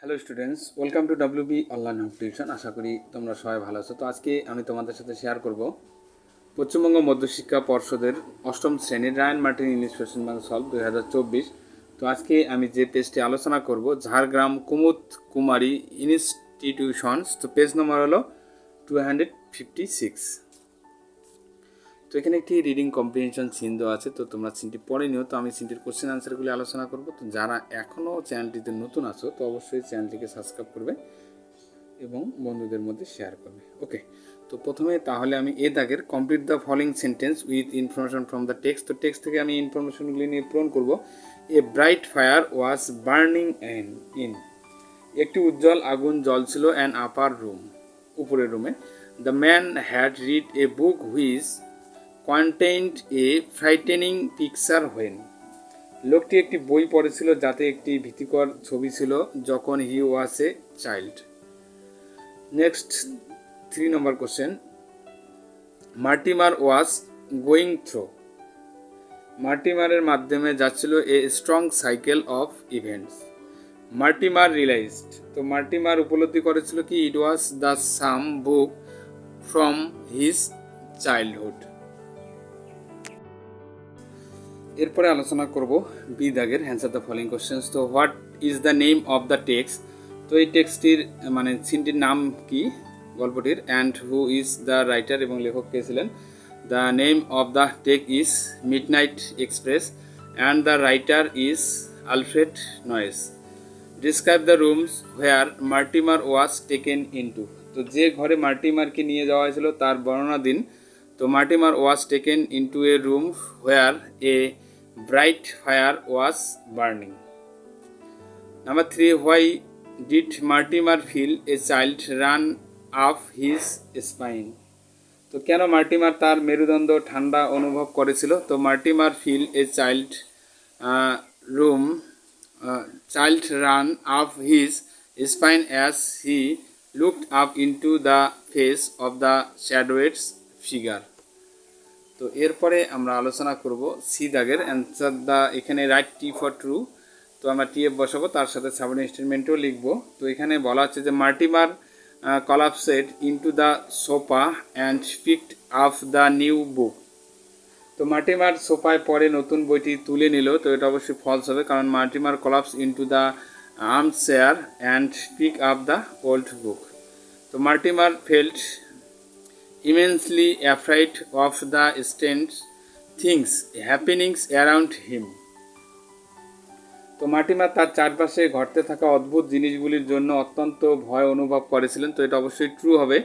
Hello students, welcome to WB online home tuition. আশা করি তোমরা সবাই ভালো আছো। তো আজকে আমি তোমাদের সাথে শেয়ার করব পশ্চিমবঙ্গ মধ্যশিক্ষা পর্ষদের অষ্টম শ্রেণীর Ryan Martin English question bank solve 2024। তো আজকে আমি যে পেজটি আলোচনা করব ঝাড়গ্রাম কুমুদ কুমারী ইনস্টিটিউশনস। তো পেজ নম্বর হলো 256। তো এখানে একটি রিডিং কম্প্রিহেনশন সিন দেওয়া আছে, তো তোমরা সিনটি পড়ে নিও। তো আমি সিনটির কোশ্চেন আনসারগুলি আলোচনা করব। তো যারা এখনও চ্যানেলটিতে নতুন আছো তো অবশ্যই চ্যানেলটিকে সাবস্ক্রাইব করবে এবং বন্ধুদের মধ্যে শেয়ার করবে। ওকে, তো প্রথমে তাহলে আমি এ দাগের complete the following sentence with information from the text. তো টেক্সট থেকে আমি ইনফরমেশনগুলি নিয়ে পূরণ করব। এ bright fire was burning in, একটি উজ্জ্বল আগুন জ্বলছিল অ্যান আপার রুম, উপরের রুমে। The man had read a book which contained A frightening picture when, লোকটি একটি বই পড়েছিল যাতে একটি ভীতিকর ছবি ছিল যখন he was a child. Next 3 number question, Mortimer was going through, মার্টিমারের মাধ্যমে যাচ্ছিল a strong cycle of events. Mortimer realized, তো মার্টিমার উপলব্ধি করেছিল কি it was the same book from his childhood. এরপরে আলোচনা করব বি দাগের অ্যান্সার দ্য ফলোইং কোশ্চেন্স। তো what is the name of the text, তো এই টেক্সটির মানে সিনটির নাম কি গল্পটির, and who is the writer এবং লেখক কে ছিলেন। The name of the text is Midnight Express and the writer is Alfred Noyes. Describe the rooms where Mortimer was taken into, তো যে ঘরে মার্টিমারকে নিয়ে যাওয়া হয়েছিল তার বর্ণনা দিন। তো Mortimer was taken into a room where a bright fire was burning. Number 3, why did Mortimer feel a child run up his spine, তো কেন মার্টিমার তার মেরুদণ্ড ঠান্ডা অনুভব করেছিল। তো Mortimer feel a child run up his spine as he looked up into the face of the shadowed figure. তো এরপরে আমরা আলোচনা করব সি দাগের অ্যান্সার দ্য, এখানে রাইট টি ফর ট্রু, তো আমরা টিএফ বসাবো, তার সাথে সাবঅর্ডিনেট স্টেটমেন্টও লিখবো। তো এখানে বলা হচ্ছে যে Mortimer collapsed into the sofa and picked up the new book, তো মার্টিমার সোফায় পরে নতুন বইটি তুলে নিল। তো এটা অবশ্যই ফলস হবে, কারণ Mortimer collapsed into the armchair and pick up the old book, তো Mortimer felt immensely afraid of the strange things happening around him, তো মার্টিমার তার চারপাশে ঘটতে থাকা অদ্ভুত জিনিসগুলির জন্য অত্যন্ত ভয় অনুভব করেছিলেন। তো এটা অবশ্যই ট্রু হবে।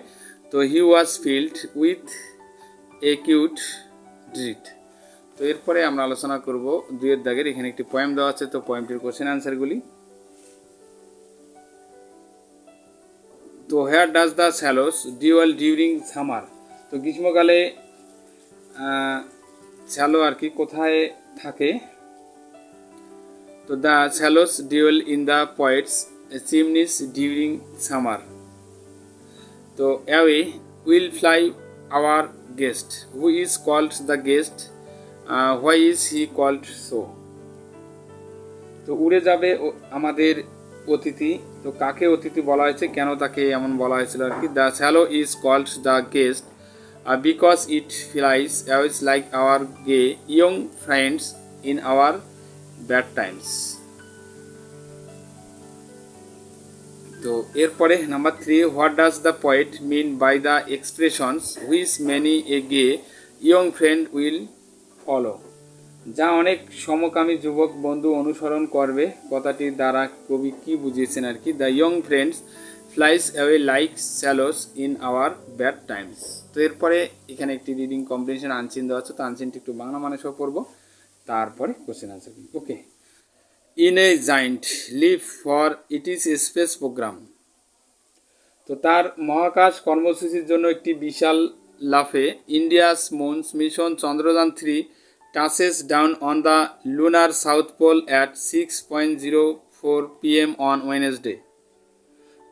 তো হি ওয়াজ ফিল্ড উইথ একিউট ড্রিট। তো এরপরে আমরা আলোচনা করব দুইয়ের দাগের, এখানে একটি পয়েম দেওয়া আছে, তো পয়েমটির কোশ্চেন আনসারগুলি। তো where does the swallows dwell during summer, তো গ্রীষ্মকালে স্যালো আর কি কোথায় থাকে। তো the swallows dwell in the poet's chimneys during summer. তো away will fly our guest, who is called the guest, why is he called so, তো উড়ে যাবে আমাদের অতিথি, তো কাকে অতিথি বলা হয়েছে, কেন তাকে এমন বলা হয়েছিল আর কি। The swallow is called the guest because it flies away like our gay young friends in our bad times. তো এরপরে number 3, what does the poet mean by the expressions which many a gay young friend will follow, যা অনেক সমকামী যুবক বন্ধু অনুসরণ করবে, কথাটির দ্বারা কবি কি বুঝিয়েছেন আর কি। The young friends flies away like swallows in our bad times. তো এরপরে এখানে একটি রিডিং কম্প্রিহেনশন আনসিন দেওয়া আছে, তো আনসিনটি একটু বাংলা মানে সহ পড়বো, তারপরে question answer. Okay, in a giant leap for it is space programme, তো তার মহাকাশ কর্মসূচির জন্য একটি বিশাল লাফে India's moon mission Chandrayaan 3 touches down on the lunar south pole at 6:04 PM on Wednesday,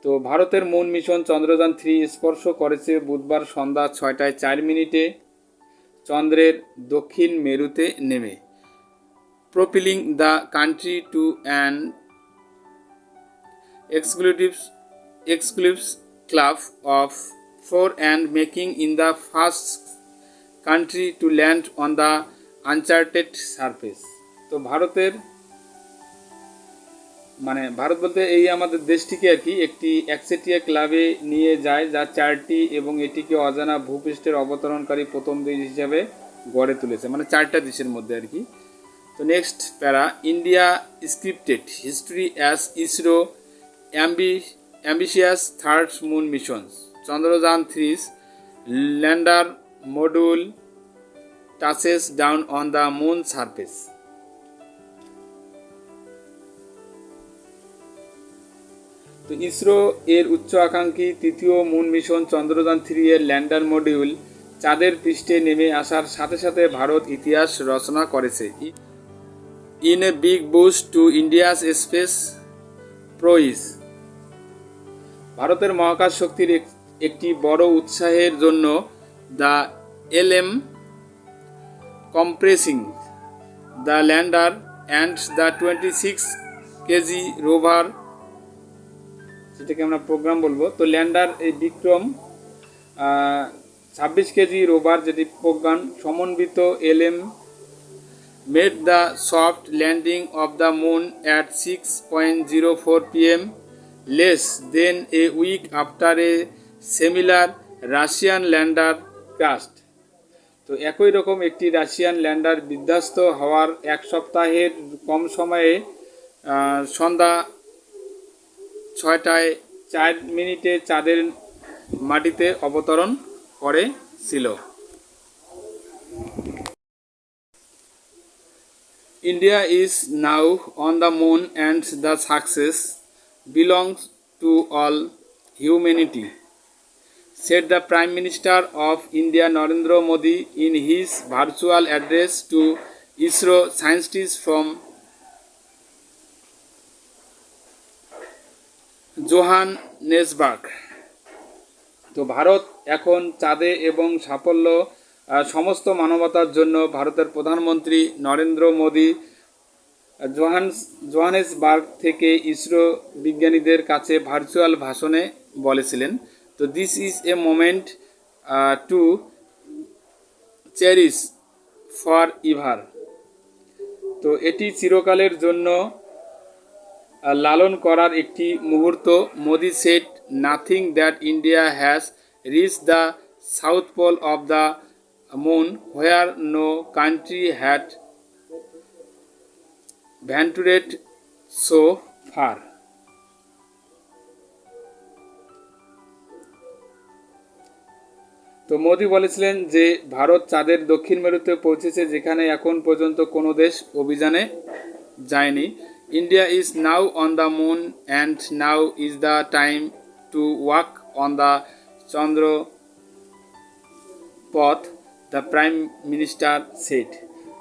তো ভারতের মুন মিশন চন্দ্রযান 3 স্পর্শ করেছে বুধবার সন্ধ্যা 6:04 চন্দ্রের দক্ষিণ মেরুতে নেমে, propelling the country to an exclusive exclusive club of four and making in the first country to land on the uncharted surface. তো ভারতের মানে ভারত বলতে এই আমাদের দেশটিকে আর কি একটি একচেটিয়া ক্লাবে নিয়ে যায় যা চারটি এবং এটিকে অজানা ভূপৃষ্ঠের অবতরণকারী প্রথম দেশ হিসাবে গড়ে তুলেছে, মানে চারটা দেশের মধ্যে আর কি। তো next para, India scripted history as ISRO ambitious third moon missions, Chandrayaan 3's lander module touches down on the moon surface. তো ইসরো এর উচ্চ আকাঙ্ক্ষী তৃতীয় মুন মিশন চন্দ্রযান 3 এর ল্যান্ডার মডিউল চাঁদের পৃষ্ঠে নেমে আসার সাথে সাথে ভারত ইতিহাস রচনা করেছে। In a big boost to India's space prowess, ভারতের মহাকাশ শক্তির একটি বড় উৎসাহের জন্য the LM compressing the lander and the 26 kg rover, যেটাকে আমরা প্রোগ্রাম বলবো, তো ল্যান্ডার এই বিক্রম 26 কেজি রোভার যেটি প্রজ্ঞান সমন্বিত LM made the soft landing of the moon at 6:04 PM less than a week after a similar Russian lander crashed. তো একই রকম একটি রাশিয়ান ল্যান্ডার বিধ্বস্ত হওয়ার এক সপ্তাহের কম সময়ে সন্ধ্যা 6:04 চাঁদের মাটিতে অবতরণ করেছিল। India is now on the moon and the success belongs to all humanity, said the Prime Minister of India Narendra Modi in his virtual address to ISRO scientists from Johannesburg. তো ভারত এখন চাঁদে এবং সাফল্য সমস্ত মানবতার জন্য ভারতের প্রধানমন্ত্রী নরেন্দ্র মোদী জোহানেসবার্গ থেকে ইসরো বিজ্ঞানীদের কাছে ভার্চুয়াল ভাষণে বলেছিলেন। তো this is a moment to cherish forever, তো এটি চিরকালের জন্য লালন করার একটি মুহূর্ত। Modi said nothing that India has reached the south pole of the moon where no country had ventured so far. তো মোদি বলেছিলেন যে ভারত চাঁদের দক্ষিণ মেরুতে পৌঁছেছে যেখানে এখন পর্যন্ত কোনো দেশ অভিযানে যায়নি। India is now on the moon and now is the time to walk on the Chandra path, the Prime Minister said.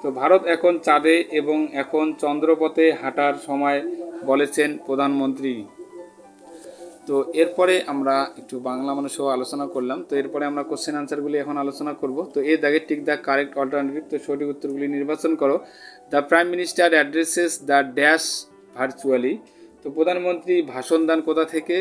তো ভারত এখন চাঁদে এবং এখন চন্দ্রপথে হাঁটার সময় বলেছেন প্রধানমন্ত্রী। তো এরপরে আমরা একটু বাংলা মানুষও আলোচনা করলাম। তো এরপরে আমরা কোশ্চেন আনসারগুলি এখন আলোচনা করব। তো এর দাগে টিক দ্য কারেক্ট অল্টারনেটিভ, তো সঠিক উত্তরগুলি নির্বাচন করো। The prime minister addresses the dash virtually, তো প্রধানমন্ত্রী ভাষণ দান কোথা থেকে?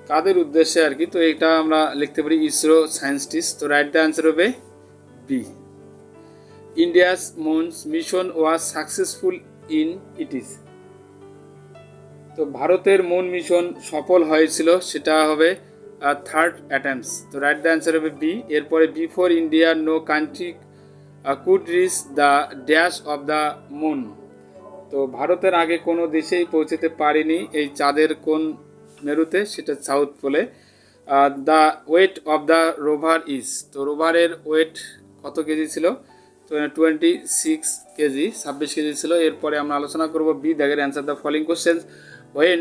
কাদের উদ্দেশ্যে আর কি? তো এটা আমরা লিখতে পারি ইসরো সায়েন্টিস্ট। তো রাইট দ্য অ্যান্সার হবে B. India's moon mission was successful in its, তো ভারতের মুন মিশন সফল হয়েছিল, সেটা হবে থার্ড অ্যাটেম্পস। তো রাইট দ্য অ্যান্সার হবে বি। এরপরে before India no country could reach the dash of the moon, তো ভারতের আগে কোনো দেশেই পৌঁছতে পারেনি এই চাঁদের কোন মেরুতে, সেটা সাউথ পোলে। The weight of the rover is, তো রোভারের ওয়েট কত কেজি ছিল? তো 26 কেজি, 26 কেজি ছিল। এরপরে আমরা আলোচনা করব বি দাগের answer the following questions. When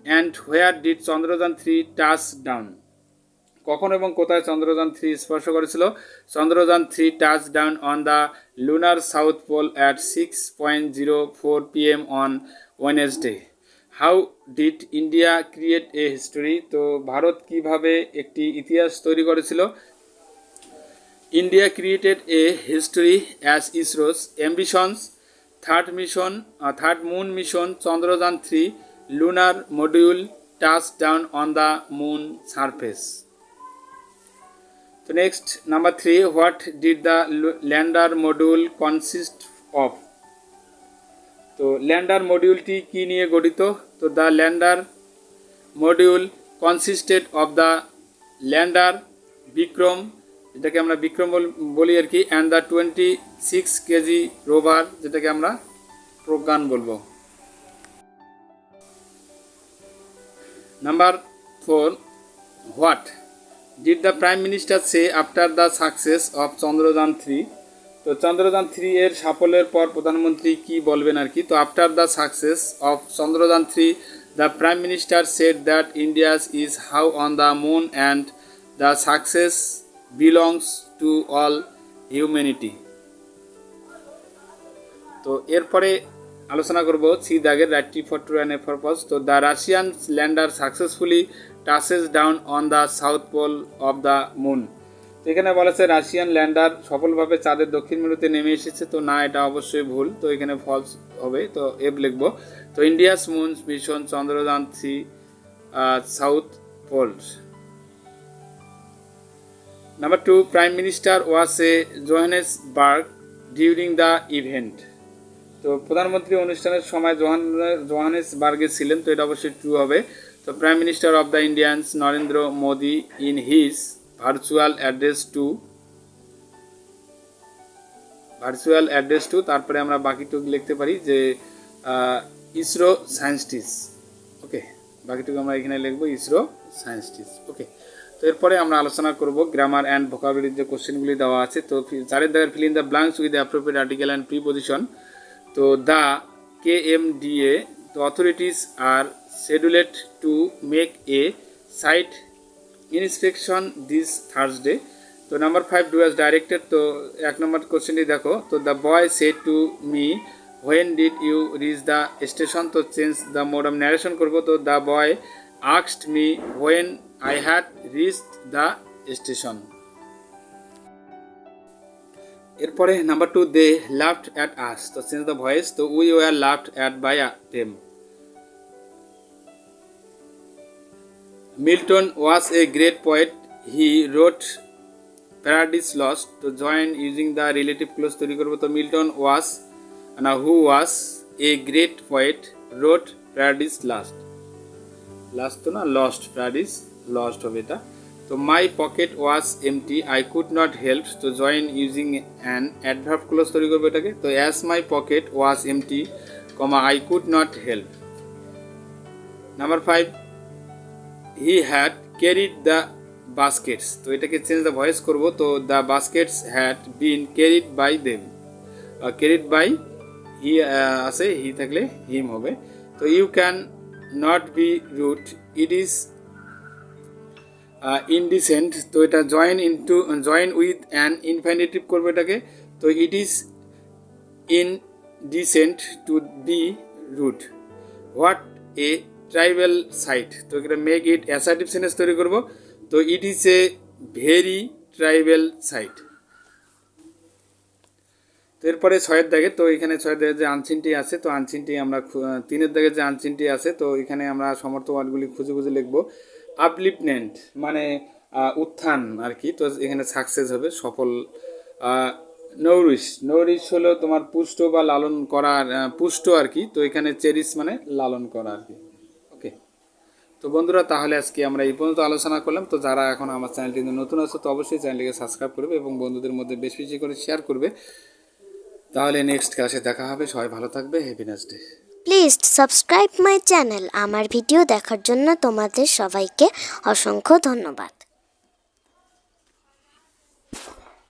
and where did Chandrayaan 3 touch down, কখন এবং কোথায় চন্দ্রযান 3 স্পর্শ করেছিল? Chandrayaan 3 touch down on the lunar south pole at 6:04 PM on Wednesday. How did India create a history, তো ভারত কিভাবে একটি ইতিহাস তৈরি করেছিল? India created a history as ISRO's ambitions. Third moon mission Chandrayaan-3 lunar module touched down on the moon surface. So next, number 3, what did the lander module consist of? তো lander মডিউলটি কি নিয়ে গঠিত? তো the lander module consisted of the lander Vikram, যেটাকে আমরা বিক্রম বলি আর কি, অ্যান্ড দ্য 26 কেজি রোভার, যেটাকে আমরা প্রজ্ঞান বলবো। Number 4, what did the prime minister say after the success of Chandrayaan three? তো চন্দ্রযান-3 এর সাফল্যের পর প্রধানমন্ত্রী কি বলবেন আর কি? তো after the success of Chandrayaan three the prime minister said that India's is how on the moon and the success belongs to all humanity. তো এরপরে আলোচনা করব সি দাগের write T for true and F for false. তো the Russian lander successfully touches down on the south pole of the moon. তো এখানে বলেছে Russian lander সফলভাবে চাঁদের দক্ষিণ মেরুতে নেমে এসেছে। তো না, এটা অবশ্যই ভুল, তো এখানে ফলস হবে, তো এফ লিখবো। তো India's moon mission Chandrayaan three south poles. Number 2, prime minister was a Johannesburg during the event. তো প্রধানমন্ত্রী অনুষ্ঠানের সময় জোহানেসবার্গে ছিলেন, তো এটা অবশ্যই ট্রু হবে। তো prime minister of the Indians Narendra Modi in his virtual address to তারপরে আমরা বাকিটুকু লিখতে পারি যে ইসরো সায়েন্টিস্ট। ওকে, বাকিটুকু আমরা এখানে লিখবো ইসরো সায়েন্টিস্ট। ওকে, তো এরপরে আমরা আলোচনা করব গ্রামার অ্যান্ড ভোকাবুলারির যে কোশ্চেনগুলি দেওয়া আছে। তো চারের দাগের fill in the blanks with appropriate article and preposition. তো the KMDA, the authorities are scheduled to make a site inspection this Thursday. তো নাম্বার 5, ডু অ্যাজ ডাইরেক্টেড। তো 1 নম্বর কোশ্চেনটি দেখো। তো the boy said to me when did you reach the station. তো change the mode of narration করবো। তো the boy asked me when I had reached the station. এরপরে number 2, they laughed at us. তো change the voice. তো we were laughed at by them. Milton was a great poet, he wrote paradise lost. তো join using the relative clause তৈরি করবো। তো Milton was না who was a great poet wrote paradise last তো না lost, paradise lost হবে এটা। তো my pocket was empty, I could not help. তো join using an adverb clause তৈরি করবো এটাকে। তো as my pocket was empty, I could not help. Number 5, he had carried the baskets. তো এটাকে চেঞ্জ দ্য ভয়েস করবো। তো the baskets had been carried by them. Carried by he আছে, he থাকলে হিম হবে। তো you can not be rude, it is indecent. তো এটা জয়েন উইথ অ্যান ইনফিনিটিভ করবো এটাকে। তো it is indecent to be rude. What a tribal sight. তো এটা মেক ইট অ্যাসার্টিভ সেন্টেন্স তৈরি করবো। তো it is a very tribal sight. তো এরপরে 6 দাগে। তো এখানে 6 দাগে যে আনচিনটি আছে, তো আনচিনটি আমরা 3 দাগে যে আনচিনটি আছে, তো এখানে আমরা সমর্থ ওয়ার্ডগুলি খুঁজে লিখবো। আপলিফমেন্ট মানে উত্থান আর কি। তো এখানে সাকসেস হবে, সফল। নৌরিশ হলো তোমার পুষ্ট বা লালন করা, পুষ্ট আর কি। তো এখানে চেরিশ মানে লালন করা আর কি। ওকে, তো বন্ধুরা তাহলে আজকে আমরা এই পর্যন্ত আলোচনা করলাম। তো যারা এখন আমার চ্যানেলটি নতুন আছে তো অবশ্যই চ্যানেলটিকে সাবস্ক্রাইব করবে এবং বন্ধুদের মধ্যে বেশি বেশি করে শেয়ার করবে। তাহলে নেক্সট ক্লাসে দেখা হবে। সবাই ভালো থাকবে। Happiness day. Please subscribe my channel. আমার ভিডিও দেখার জন্য তোমাদের সবাইকে অসংখ্য ধন্যবাদ।